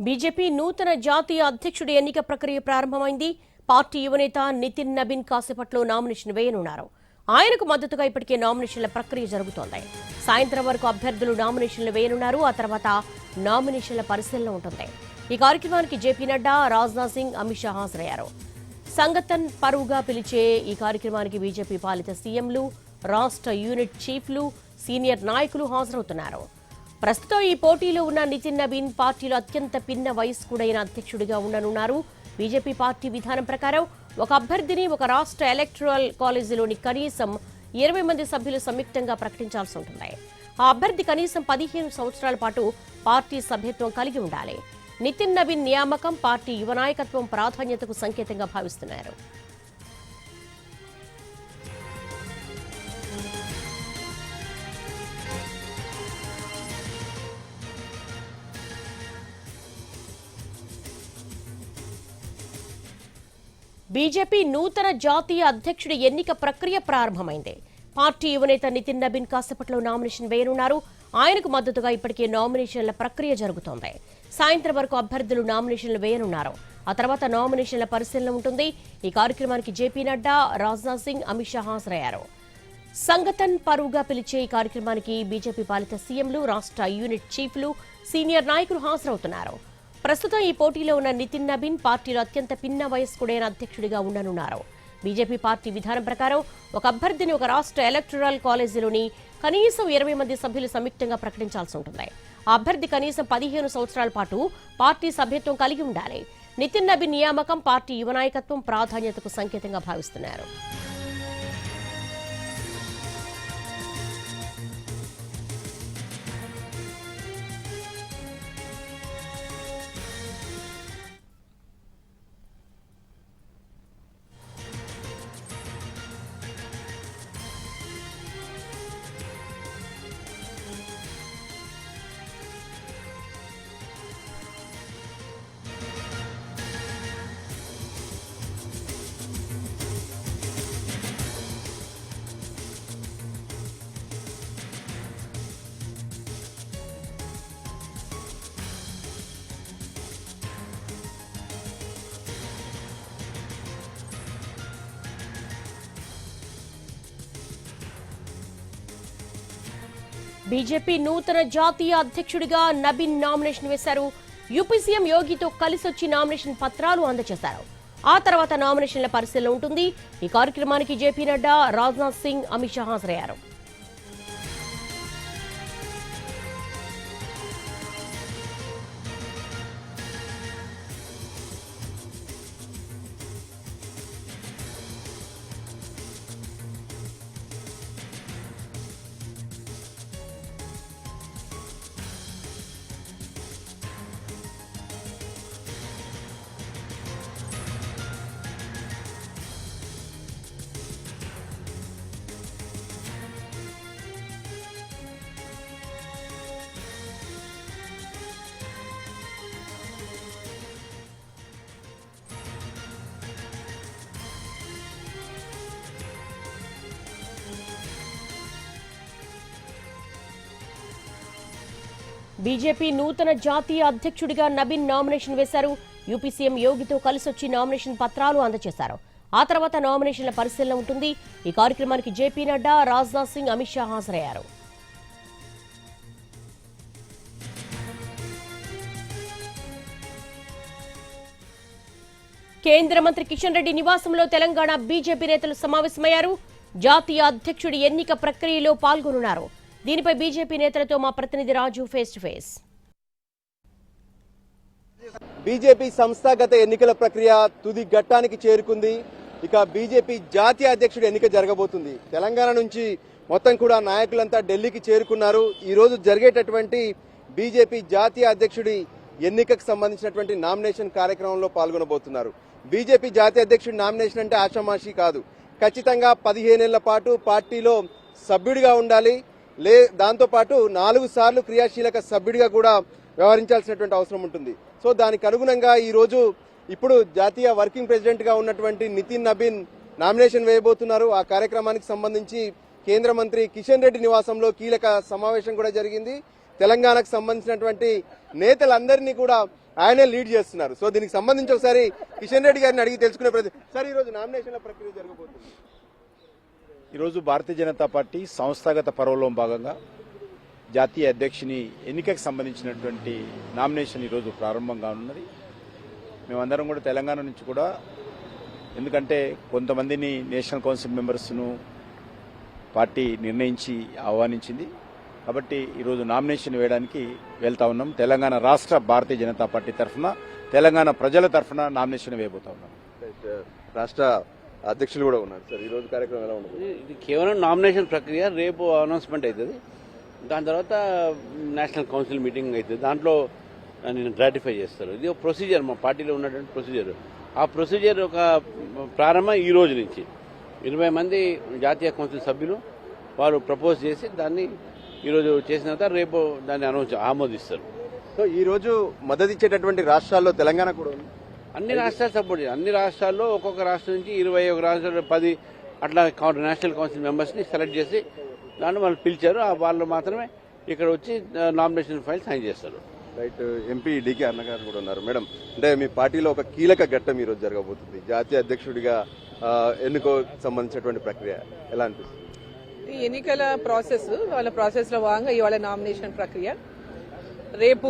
BJP నూతన జాతీయ అధ్యక్షుడి ఎన్నిక ప్రక్రియ ప్రారంభమైంది. పార్టీ యువనేత నితిన్ నబీన్ కాసేపట్లో నామినేషన్ వేయనున్నారు. ఆయనకు మద్దతుగా ఇప్పటికే నామినేషన్ల ప్రక్రియ జరుగుతోంది. సాయంత్రం వరకు అభ్యర్థులు నామినేషన్లు వేయనున్నారు. ఆ తర్వాత నామినేషన్ల పరిశీలన ఉంటుంది. ఈ కార్యక్రమానికి జేపీ నడ్డా, రాజ్నాథ్ సింగ్, అమిత్ షా హాజరయ్యారు. సంగతన్ పరువుగా పిలిచే ఈ కార్యక్రమానికి బీజేపీ పాలిత సీఎంలు, రాష్ట్ర యూనిట్ చీఫ్లు, సీనియర్ నాయకులు హాజరవుతున్నారు. ప్రస్తుతం ఈ పోటీలో ఉన్న నితిన్ నబీన్ పార్టీలో అత్యంత పిన్న వయస్కుడైన అధ్యక్షుడిగా ఉండనున్నారు. బీజేపీ పార్టీ విధానం ప్రకారం ఒక అభ్యర్థిని ఒక రాష్ట్ర ఎలక్టరల్ కాలేజీలోని కనీసం 20 మంది సభ్యులు సంయుక్తంగా ప్రకటించాల్సి ఉంటుంది. ఆ అభ్యర్థి కనీసం 15 సంవత్సరాల పాటు పార్టీ సభ్యత్వం కలిగి ఉండాలి. నితిన్ నబీన్ నియామకం పార్టీ యువ నాయకత్వం ప్రాధాన్యతకు సంకేతంగా భావిస్తున్నారు. బీజేపీ నూతన జాతీయ అధ్యక్షుడి ఎన్నిక ప్రక్రియ ప్రారంభమైంది. పార్టీ యువనేత నితిన్ నబీన్ కాసేపట్లో నామినేషన్ వేయనున్నారు. ఆయనకు మద్దతుగా ఇప్పటికే నామినేషన్ల ప్రక్రియ జరుగుతోంది. సాయంత్రం వరకు అభ్యర్థులు నామినేషన్లు వేయనున్నారు. ఆ తర్వాత నామినేషన్ల పరిశీలన ఉంటుంది. ఈ కార్యక్రమానికి జేపీ నడ్డా, రాజ్నాథ్ సింగ్, అమిత్ షా హాజరయ్యారు. సంగతన్ పరువుగా పిలిచే ఈ కార్యక్రమానికి బీజేపీ పాలిత సీఎంలు, రాష్ట్ర యూనిట్ చీఫ్లు, సీనియర్ నాయకులు హాజరవుతున్నారు. ప్రస్తుతం ఈ పోటీలో ఉన్న నితిన్ నబీన్ పార్టీలో అత్యంత పిన్న వయస్కుడైన అధ్యక్షుడిగా ఉండనున్నారు. బీజేపీ పార్టీ విధానం ప్రకారం ఒక అభ్యర్థిని ఒక రాష్ట్ర ఎలక్టరల్ కాలేజీలోని కనీసం 20 మంది సభ్యులు సంయుక్తంగా ప్రకటించాల్సి ఉంటుంది. ఆ అభ్యర్థి కనీసం 15 సంవత్సరాల పాటు పార్టీ సభ్యత్వం కలిగి ఉండాలి. నితిన్ నబీన్ నియామకం పార్టీ యువ నాయకత్వం ప్రాధాన్యతకు సంకేతంగా భావిస్తున్నారు. బీజేపీ నూతన జాతీయ అధ్యక్షుడిగా నబీన్ నామినేషన్ వేశారు. యూపీ సీఎం యోగితో కలిసొచ్చి నామినేషన్ పత్రాలు అందజేశారు. ఆ తర్వాత నామినేషన్ల పరిశీలన ఉంటుంది. ఈ కార్యక్రమానికి జేపీ నడ్డా, రాజ్నాథ్ సింగ్, అమిత్ షా హాజరయ్యారు. బీజేపీ నూతన జాతీయ అధ్యక్షుడిగా నబీన్ నామినేషన్ వేశారు. యూపీ సీఎం యోగితో కలిసొచ్చి నామినేషన్ పత్రాలు అందజేశారు. ఆ తర్వాత నామినేషన్ల పరిశీలన ఉంటుంది. ఈ కార్యక్రమానికి జేపీ నడ్డా, రాజ్నాథ్ సింగ్, అమిత్ షా హాజరయ్యారు. కేంద్ర మంత్రి కిషన్ రెడ్డి నివాసంలో తెలంగాణ బీజేపీ నేతలు సమావేశమయ్యారు. జాతీయ అధ్యక్షుడి ఎన్నిక ప్రక్రియలో పాల్గొనున్నారు. దీనిపై బీజేపీ నేతలతో మా ప్రతినిధి రాజు ఫేస్ టు ఫేస్. బీజేపీ సంస్థాగత ఎన్నికల ప్రక్రియ తుది ఘట్టానికి చేరుకుంది. ఇక బీజేపీ జాతీయ అధ్యక్షుడి ఎన్నిక జరగబోతుంది. తెలంగాణ నుంచి మొత్తం కూడా నాయకులంతా ఢిల్లీకి చేరుకున్నారు. ఈ రోజు జరిగేటటువంటి బీజేపీ జాతీయ అధ్యక్షుడి ఎన్నికకు సంబంధించినటువంటి నామినేషన్ కార్యక్రమంలో పాల్గొనబోతున్నారు. బీజేపీ జాతీయ అధ్యక్షుడి నామినేషన్ అంటే ఆషామాషి కాదు. ఖచ్చితంగా 15 ఏళ్ల పాటు పార్టీలో సభ్యుడిగా ఉండాలి. దాంతో పాటు 4 సార్లు క్రియాశీలక సభ్యుడిగా కూడా వ్యవహరించాల్సినటువంటి అవసరం ఉంటుంది. సో దానికి అనుగుణంగా ఈ రోజు ఇప్పుడు జాతీయ వర్కింగ్ ప్రెసిడెంట్ గా ఉన్నటువంటి నితిన్ నబీన్ నామినేషన్ వేయబోతున్నారు. ఆ కార్యక్రమానికి సంబంధించి కేంద్ర మంత్రి కిషన్ రెడ్డి నివాసంలో కీలక సమావేశం కూడా జరిగింది. తెలంగాణకు సంబంధించినటువంటి నేతలందరినీ కూడా ఆయనే లీడ్ చేస్తున్నారు. సో దీనికి సంబంధించి ఒకసారి కిషన్ రెడ్డి గారిని అడిగి తెలుసుకునే ప్రయత్నం. సార్, ఈ రోజు నామినేషన్ల ప్రక్రియ జరగబోతుంది. ఈరోజు భారతీయ జనతా పార్టీ సంస్థాగత పర్వంలో భాగంగా జాతీయ అధ్యక్షుని ఎన్నికకు సంబంధించినటువంటి నామినేషన్ ఈరోజు ప్రారంభంగా ఉన్నది. మేమందరం కూడా తెలంగాణ నుంచి కూడా, ఎందుకంటే కొంతమందిని నేషనల్ కౌన్సిల్ మెంబర్స్ను పార్టీ నిర్ణయించి ఆహ్వానించింది కాబట్టి ఈరోజు నామినేషన్ వేయడానికి వెళ్తా ఉన్నాం. తెలంగాణ రాష్ట్ర భారతీయ జనతా పార్టీ తరఫున, తెలంగాణ ప్రజల తరఫున నామినేషన్ వేయబోతా ఉన్నాం. రాష్ట్ర అధ్యక్షులు కూడా ఉన్నారు. సార్, ఈ రోజు కార్యక్రమం ఎలా ఉంటుంది? ఇది కేవలం నామినేషన్ ప్రక్రియ. రేపు అనౌన్స్మెంట్ అవుతుంది. దాని తర్వాత నేషనల్ కౌన్సిల్ మీటింగ్ అవుతుంది. దాంట్లో నేను రాటిఫై చేస్తారు. ఇది ఒక ప్రొసీజర్, మా పార్టీలో ఉన్నటువంటి ప్రొసీజర్. ఆ ప్రొసీజర్ ఒక ప్రారంభం ఈ రోజు నుంచి 20 మంది జాతీయ కౌన్సిల్ సభ్యులు వారు ప్రపోజ్ చేసి దాన్ని ఈరోజు చేసిన తర్వాత రేపు దాన్ని ఆమోదిస్తారు. సో ఈ రోజు మద్దతు ఇచ్చేటటువంటి రాష్ట్రాల్లో తెలంగాణ కూడా ఉంది. అన్ని రాష్ట్రాలు సపోర్ట్ చేయాలి. అన్ని రాష్ట్రాల్లో ఒక్కొక్క రాష్ట్రం నుంచి 21 రాష్ట్రాలు 10 అట్లా నేషనల్ కౌన్సిల్ మెంబర్స్ని సెలెక్ట్ చేసి దాన్ని వాళ్ళు పిలిచారు. వాళ్ళు మాత్రమే ఇక్కడ వచ్చి నామినేషన్ ఫైల్ సైన్ చేస్తారు. రైట్. ఎంపీ డికే అన్న గారు కూడా ఉన్నారు. మేడం, అంటే మీ పార్టీలో ఒక కీలక ఘట్టం ఈ రోజు జరగబోతుంది. జాతీయ అధ్యక్షుడిగా ఎన్నికో సంబంధించినటువంటి ప్రక్రియ ఎలా అనిపిస్తుంది? ఈ ఎన్నికల వాళ్ళ ప్రాసెస్ లో భాగంగా ఇవాళ నామినేషన్ ప్రక్రియ, రేపు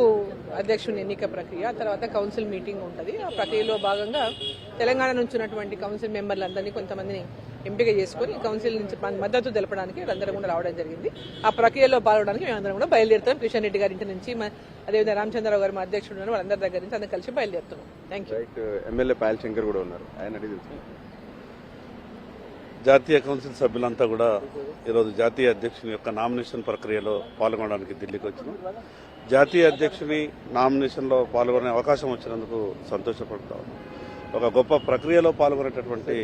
అధ్యక్షుని ఎన్నిక ప్రక్రియ, తర్వాత కౌన్సిల్ మీటింగ్ ఉంటుంది. ఆ ప్రక్రియలో భాగంగా తెలంగాణ నుంచి ఉన్నటువంటి కౌన్సిల్ మెంబర్లందరినీ కొంతమందిని ఎంపిక చేసుకుని కౌన్సిల్ నుంచి మద్దతు తెలపడానికి అందరం కూడా రావడం జరిగింది. ఆ ప్రక్రియలో పాల్గొనడానికి మేమందరం కూడా బయలుదేరుతాం. కిషన్ రెడ్డి గారి ఇంటి నుంచి, అదేవిధంగా రామచంద్రరావు గారు మా అధ్యక్షుడు ఉన్నారు, వాళ్ళందరి దగ్గర నుంచి అందరం కలిసి బయలుదేరుతున్నాం. Thank you. Right. MLA Payal Shankar కూడా ఉన్నారు. ఆయన అడిగి తెలుసుకుందాం. జాతీయ కౌన్సిల్ సభ్యులంతా కూడా ఈరోజు జాతీయ అధ్యక్షుని యొక్క నామినేషన్ ప్రక్రియలో పాల్గొనడానికి ఢిల్లీకి వచ్చినాం. జాతీయ అధ్యక్షుని నామినేషన్లో పాల్గొనే అవకాశం వచ్చినందుకు సంతోషపడతాం. ఒక గొప్ప ప్రక్రియలో పాల్గొనేటటువంటి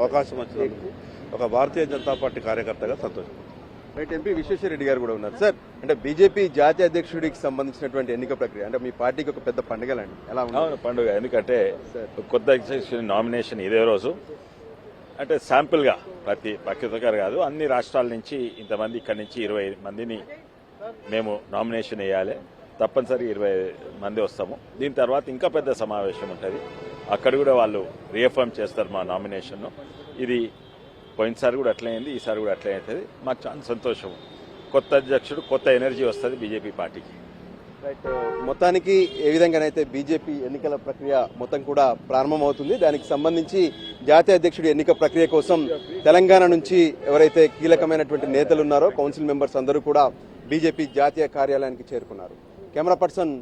అవకాశం వచ్చినందుకు ఒక భారతీయ జనతా పార్టీ కార్యకర్తగా సంతోషపడతాం. రైట్. ఎంపీ విశ్వేశ్వరరెడ్డి గారు కూడా ఉన్నారు. సార్, అంటే బీజేపీ జాతీయ అధ్యక్షుడికి సంబంధించినటువంటి ఎన్నిక ప్రక్రియ అంటే మీ పార్టీకి ఒక పెద్ద పండుగ లాంటి ఎలా ఉంది? పండుగ. ఎందుకంటే కొత్త అధ్యక్షుని నామినేషన్ ఇదే రోజు. అంటే శాంపుల్గా ప్రతి కాదు, అన్ని రాష్ట్రాల నుంచి ఇంతమంది, ఇక్కడి నుంచి 20 మందిని మేము నామినేషన్ వేయాలి. తప్పనిసరి 20 మంది వస్తాము. దీని తర్వాత ఇంకా పెద్ద సమావేశం ఉంటుంది. అక్కడ కూడా వాళ్ళు రీఎఫర్మ్ చేస్తారు మా నామినేషన్ను. ఇది పోయినసారి కూడా అట్లే అయింది, ఈసారి కూడా అట్లే అవుతుంది. మాకు చాలా సంతోషం. కొత్త అధ్యక్షుడు, కొత్త ఎనర్జీ వస్తుంది బీజేపీ పార్టీకి. రైట్. మొత్తానికి ఏ విధంగానైతే బీజేపీ ఎన్నికల ప్రక్రియ మొత్తం కూడా ప్రారంభమవుతుంది. దానికి సంబంధించి జాతీయ అధ్యక్షుడి ఎన్నిక ప్రక్రియ కోసం తెలంగాణ నుంచి ఎవరైతే కీలకమైనటువంటి నేతలు ఉన్నారో కౌన్సిల్ మెంబర్స్ అందరూ కూడా బీజేపీ జాతీయ కార్యాలయానికి చేరుకున్నారు. Camera person